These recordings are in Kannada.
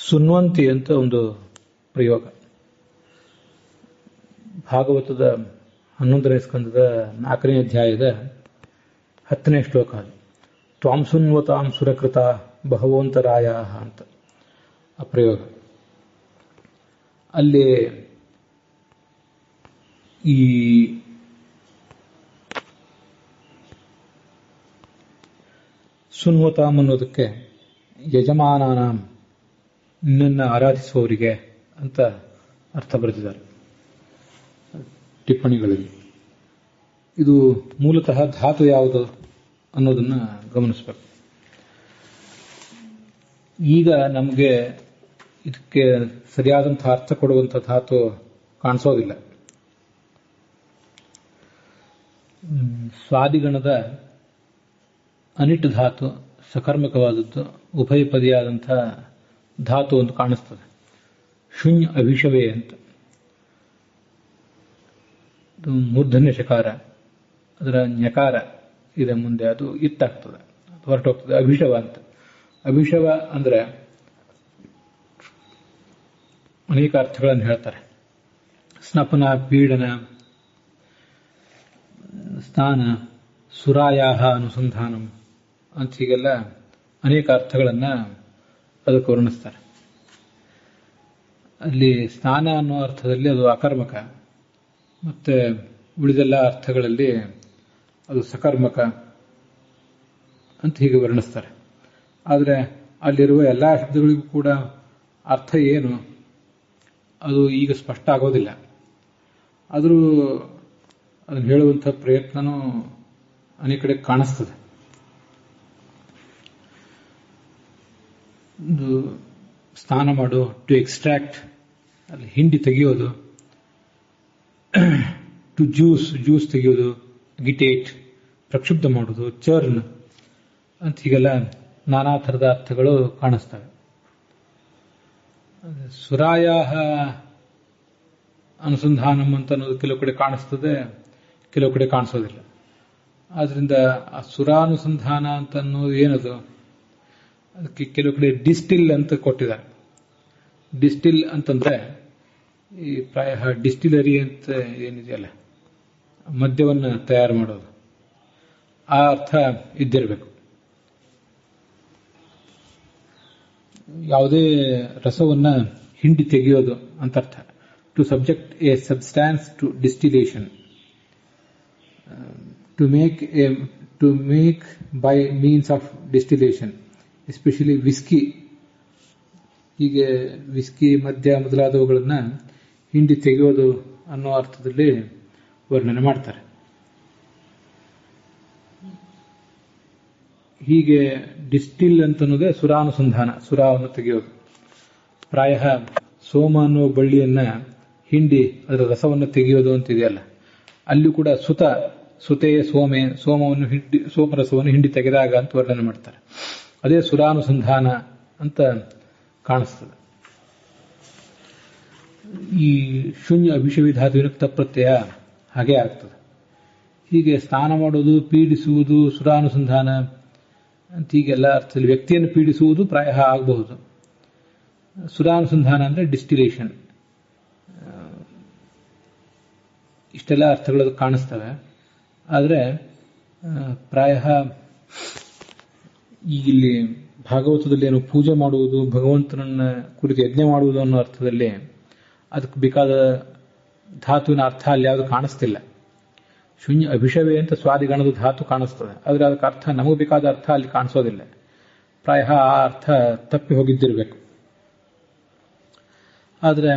ಸುನ್ವಂತಿ ಅಂತ ಒಂದು ಪ್ರಯೋಗ. ಭಾಗವತದ 11ನೇ ಸ್ಕಂದದ 4ನೇ ಅಧ್ಯಾಯದ 10ನೇ ಶ್ಲೋಕ ಅದು. ತ್ವಾಂ ಸುನ್ವತಾಂ ಸುರಕೃತ ಬಹವೋಂತರಾಯ ಅಂತ ಆ ಪ್ರಯೋಗ. ಅಲ್ಲಿ ಈ ಸುನ್ವತಾಂ ಅನ್ನೋದಕ್ಕೆ ಯಜಮಾನಾನಾಂ, ನಿನ್ನನ್ನು ಆರಾಧಿಸುವವರಿಗೆ ಅಂತ ಅರ್ಥ ಬರೆದಿದ್ದಾರೆ ಟಿಪ್ಪಣಿಗಳಲ್ಲಿ. ಇದು ಮೂಲತಃ ಧಾತು ಯಾವುದು ಅನ್ನೋದನ್ನು ಗಮನಿಸಬೇಕು. ಈಗ ನಮಗೆ ಇದಕ್ಕೆ ಸರಿಯಾದಂಥ ಅರ್ಥ ಕೊಡುವಂಥ ಧಾತು ಕಾಣಿಸೋದಿಲ್ಲ. ಸ್ವಾದಿಗಣದ ಅನಿಟ್ ಧಾತು ಸಕರ್ಮಕವಾದದ್ದು, ಉಭಯಪದಿಯಾದಂಥ ಧಾತು ಒಂದು ಕಾಣಿಸ್ತದೆ, ಶೂನ್ಯ ಅಭಿಷವೇ ಅಂತ. ಮೂರ್ಧನ್ಯ ಶಕಾರ, ಅದರ ಞಕಾರ ಇದೆ ಮುಂದೆ, ಅದು ಇತ್ತಾಗ್ತದೆ, ಹೊರಟೋಗ್ತದೆ, ಅಭಿಷವ ಅಂತ. ಅಭಿಷವ ಅಂದರೆ ಅನೇಕ ಅರ್ಥಗಳನ್ನು ಹೇಳ್ತಾರೆ. ಸ್ನಪನ, ಪೀಡನ, ಸ್ನಾನ, ಸುರಾಯಾಹ ಅನುಸಂಧಾನಂ ಅಂತ ಹೀಗೆಲ್ಲ ಅನೇಕ ಅರ್ಥಗಳನ್ನು ಅದಕ್ಕೆ ವರ್ಣಿಸ್ತಾರೆ. ಅಲ್ಲಿ ಸ್ನಾನ ಅನ್ನೋ ಅರ್ಥದಲ್ಲಿ ಅದು ಅಕರ್ಮಕ, ಮತ್ತೆ ಉಳಿದೆಲ್ಲ ಅರ್ಥಗಳಲ್ಲಿ ಅದು ಸಕರ್ಮಕ ಅಂತ ಹೀಗೆ ವರ್ಣಿಸ್ತಾರೆ. ಆದರೆ ಅಲ್ಲಿರುವ ಎಲ್ಲ ಶಬ್ದಗಳಿಗೂ ಕೂಡ ಅರ್ಥ ಏನು ಅದು ಈಗ ಸ್ಪಷ್ಟ ಆಗೋದಿಲ್ಲ. ಆದರೂ ಅದನ್ನು ಹೇಳುವಂಥ ಪ್ರಯತ್ನನೂ ಅನೇಕ ಕಡೆ ಕಾಣಿಸ್ತದೆ. ಸ್ನಾನ ಮಾಡು, ಟು ಎಕ್ಸ್ಟ್ರಾಕ್ಟ್, ಅಲ್ಲಿ ಹಿಂಡಿ ತೆಗೆಯೋದು, ಟು ಜ್ಯೂಸ್ ತೆಗೆಯೋದು, ಗಿಟೇಟ್ ಪ್ರಕ್ಷುಬ್ಧ ಮಾಡೋದು, ಚರ್ನ್ ಅಂತ ಹೀಗೆಲ್ಲ ನಾನಾ ಥರದ ಅರ್ಥಗಳು ಕಾಣಿಸ್ತವೆ. ಸುರಾಯಾಹ ಅನುಸಂಧಾನಂ ಅಂತ ಅನ್ನೋದು ಕೆಲವು ಕಡೆ ಕಾಣಿಸ್ತದೆ, ಕೆಲವು ಕಡೆ ಕಾಣಿಸೋದಿಲ್ಲ. ಆದ್ರಿಂದ ಆ ಸುರಾನುಸಂಧಾನ ಅಂತ ಅನ್ನೋದು ಏನದು, ಅದಕ್ಕೆ ಕೆಲವು ಕಡೆ ಡಿಸ್ಟಿಲ್ ಅಂತ ಕೊಟ್ಟಿದ್ದಾರೆ. ಡಿಸ್ಟಿಲ್ ಅಂತಂದ್ರೆ ಈ ಪ್ರಾಯ ಡಿಸ್ಟಿಲರಿ ಅಂತ ಏನಿದೆಯಲ್ಲ, ಮದ್ಯವನ್ನು ತಯಾರು ಮಾಡೋದು, ಆ ಅರ್ಥ ಇದ್ದಿರಬೇಕು. ಯಾವುದೇ ರಸವನ್ನ ಹಿಂಡಿ ತೆಗೆಯೋದು ಅಂತ ಅರ್ಥ. To subject a substance to distillation, to make by means of distillation, especially whisky. ಹೀಗೆ ವಿಸ್ಕಿ, ಮದ್ಯ ಮೊದಲಾದವುಗಳನ್ನ ಹಿಂಡಿ ತೆಗೆಯೋದು ಅನ್ನೋ ಅರ್ಥದಲ್ಲಿ ವರ್ಣನೆ ಮಾಡ್ತಾರೆ. ಹೀಗೆ ಡಿಸ್ಟಿಲ್ ಅಂತನ್ನೋದೇ ಸುರಾನುಸಂಧಾನ, ಸುರಾವನ್ನು ತೆಗೆಯೋದು. ಪ್ರಾಯ ಸೋಮ ಅನ್ನೋ ಬಳ್ಳಿಯನ್ನ ಹಿಂಡಿ ಅದರ ರಸವನ್ನು ತೆಗೆಯೋದು ಅಂತಿದೆಯಲ್ಲ, ಅಲ್ಲಿ ಕೂಡ ಸುತೆಯ ಸೋಮವನ್ನು ಹಿಂಡಿ, ಸೋಮರಸವನ್ನು ಹಿಂಡಿ ತೆಗೆದಾಗ ಅಂತ ವರ್ಣನೆ ಮಾಡ್ತಾರೆ. ಅದೇ ಸುರಾನುಸಂಧಾನ ಅಂತ ಕಾಣಿಸ್ತದೆ. ಈ ಶೂನ್ಯ ಅಭಿಷವಿ ಧಾತು ವಿರಕ್ತ ಪ್ರತ್ಯಯ ಹಾಗೆ ಆಗ್ತದೆ. ಹೀಗೆ ಸ್ನಾನ ಮಾಡೋದು, ಪೀಡಿಸುವುದು, ಸುರಾನುಸಂಧಾನ ಅಂತ ಹೀಗೆಲ್ಲ ಅರ್ಥದಲ್ಲಿ ವ್ಯಕ್ತಿಯನ್ನು ಪೀಡಿಸುವುದು ಪ್ರಾಯ ಆಗಬಹುದು. ಸುರಾನುಸಂಧಾನ ಅಂದ್ರೆ ಡಿಸ್ಟಿಲೇಷನ್. ಇಷ್ಟೆಲ್ಲ ಅರ್ಥಗಳು ಕಾಣಿಸ್ತವೆ. ಆದರೆ ಪ್ರಾಯ ಇಲ್ಲಿ ಭಾಗವತದಲ್ಲಿ ಏನು ಪೂಜೆ ಮಾಡುವುದು, ಭಗವಂತನನ್ನ ಕುರಿತು ಯಜ್ಞ ಮಾಡುವುದು ಅನ್ನೋ ಅರ್ಥದಲ್ಲಿ ಅದಕ್ಕೆ ಬೇಕಾದ ಧಾತುವಿನ ಅರ್ಥ ಅಲ್ಲಿ ಯಾವುದು ಕಾಣಿಸ್ತಿಲ್ಲ. ಶೂನ್ಯ ಅಭಿಷವೇ ಅಂತ ಸ್ವಾದಿಗಣದ ಧಾತು ಕಾಣಿಸ್ತದೆ, ಆದರೆ ಅದಕ್ಕೆ ಅರ್ಥ ನಮಗೆ ಬೇಕಾದ ಅರ್ಥ ಅಲ್ಲಿ ಕಾಣಿಸೋದಿಲ್ಲ. ಪ್ರಾಯ ಆ ಅರ್ಥ ತಪ್ಪಿ ಹೋಗಿದ್ದಿರಬೇಕು. ಆದರೆ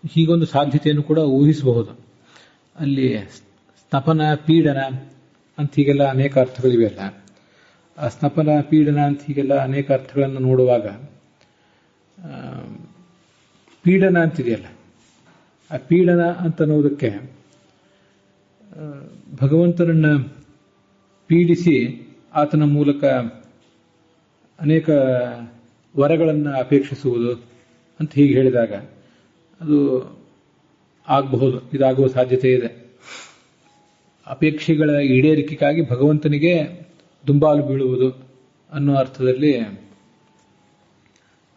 ಹೀಗೊಂದು ಸಾಧ್ಯತೆಯನ್ನು ಕೂಡ ಊಹಿಸಬಹುದು. ಅಲ್ಲಿ ಸ್ನಪನ, ಪೀಡನ ಅಂತ ಹೀಗೆಲ್ಲ ಅನೇಕ ಅರ್ಥಗಳಿವೆಯಲ್ಲ, ಆ ಸ್ನಪನ, ಪೀಡನ ಅಂತ ಹೀಗೆಲ್ಲ ಅನೇಕ ಅರ್ಥಗಳನ್ನು ನೋಡುವಾಗ ಪೀಡನ ಅಂತಿದೆಯಲ್ಲ, ಆ ಪೀಡನ ಅಂತ ಅನ್ನೋದಕ್ಕೆ ಭಗವಂತನನ್ನ ಪೀಡಿಸಿ ಆತನ ಮೂಲಕ ಅನೇಕ ವರಗಳನ್ನು ಅಪೇಕ್ಷಿಸುವುದು ಅಂತ ಹೀಗೆ ಹೇಳಿದಾಗ ಅದು ಆಗಬಹುದು, ಇದಾಗುವ ಸಾಧ್ಯತೆ ಇದೆ. ಅಪೇಕ್ಷೆಗಳ ಈಡೇರಿಕೆಗಾಗಿ ಭಗವಂತನಿಗೆ ದುಂಬಾಲು ಬೀಳುವುದು ಅನ್ನೋ ಅರ್ಥದಲ್ಲಿ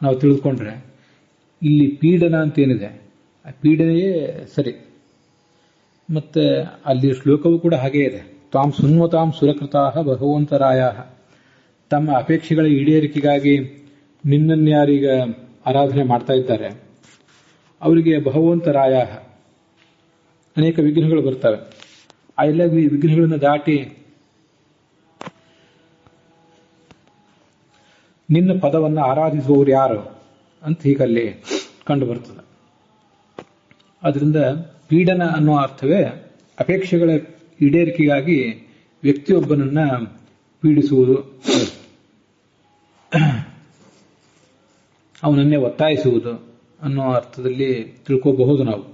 ನಾವು ತಿಳಿದುಕೊಂಡ್ರೆ ಇಲ್ಲಿ ಪೀಡನ ಅಂತ ಏನಿದೆ ಆ ಪೀಡನೆಯೇ ಸರಿ. ಮತ್ತೆ ಅಲ್ಲಿ ಶ್ಲೋಕವೂ ಕೂಡ ಹಾಗೇ ಇದೆ. ತಾಂ ಸುನ್ವತಾಂ ಸುರಕೃತಾಹ ಭಗವಂತರಾಯ. ತಮ್ಮ ಅಪೇಕ್ಷೆಗಳ ಈಡೇರಿಕೆಗಾಗಿ ನಿನ್ನನ್ಯಾರೀಗ ಆರಾಧನೆ ಮಾಡ್ತಾ ಇದ್ದಾರೆ ಅವರಿಗೆ ಭಗವಂತರಾಯ ಅನೇಕ ವಿಘ್ನಗಳು ಬರ್ತವೆ. ಆ ಎಲ್ಲ ವಿಘ್ನಗಳನ್ನು ದಾಟಿ ನಿನ್ನ ಪದವನ್ನು ಆರಾಧಿಸುವವರು ಯಾರು ಅಂತ ಹೀಗಲ್ಲಿ ಕಂಡು ಬರ್ತದೆ. ಅದರಿಂದ ಪೀಡನ ಅನ್ನೋ ಅರ್ಥವೇ ಅಪೇಕ್ಷೆಗಳ ಈಡೇರಿಕೆಗಾಗಿ ವ್ಯಕ್ತಿಯೊಬ್ಬನನ್ನ ಪೀಡಿಸುವುದು, ಅವನನ್ನೇ ಒತ್ತಾಯಿಸುವುದು ಅನ್ನೋ ಅರ್ಥದಲ್ಲಿ ತಿಳ್ಕೋಬಹುದು ನಾವು.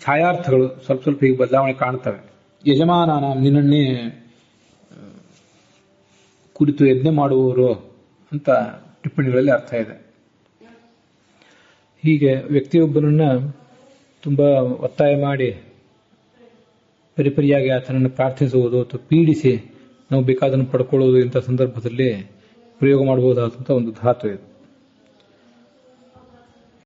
ಛಾಯಾರ್ಥಗಳು ಸ್ವಲ್ಪ ಸ್ವಲ್ಪ ಈಗ ಬದಲಾವಣೆ ಕಾಣ್ತವೆ. ಯಜಮಾನ ನಿನ್ನನ್ನೇ ಕುರಿತು ಯಜ್ಞ ಮಾಡುವವರು ಅಂತ ಟಿಪ್ಪಣಿಗಳಲ್ಲಿ ಅರ್ಥ ಇದೆ. ಹೀಗೆ ವ್ಯಕ್ತಿಯೊಬ್ಬನನ್ನ ತುಂಬಾ ಒತ್ತಾಯ ಮಾಡಿ ಪರಿಪರಿಯಾಗಿ ಆತನನ್ನು ಪ್ರಾರ್ಥಿಸುವುದು ಅಥವಾ ಪೀಡಿಸಿ ನಾವು ಬೇಕಾದನ್ನು ಪಡ್ಕೊಳ್ಳುವುದು ಇಂಥ ಸಂದರ್ಭದಲ್ಲಿ ಪ್ರಯೋಗ ಮಾಡಬಹುದಾದಂಥ ಒಂದು ಧಾತು ಇದು.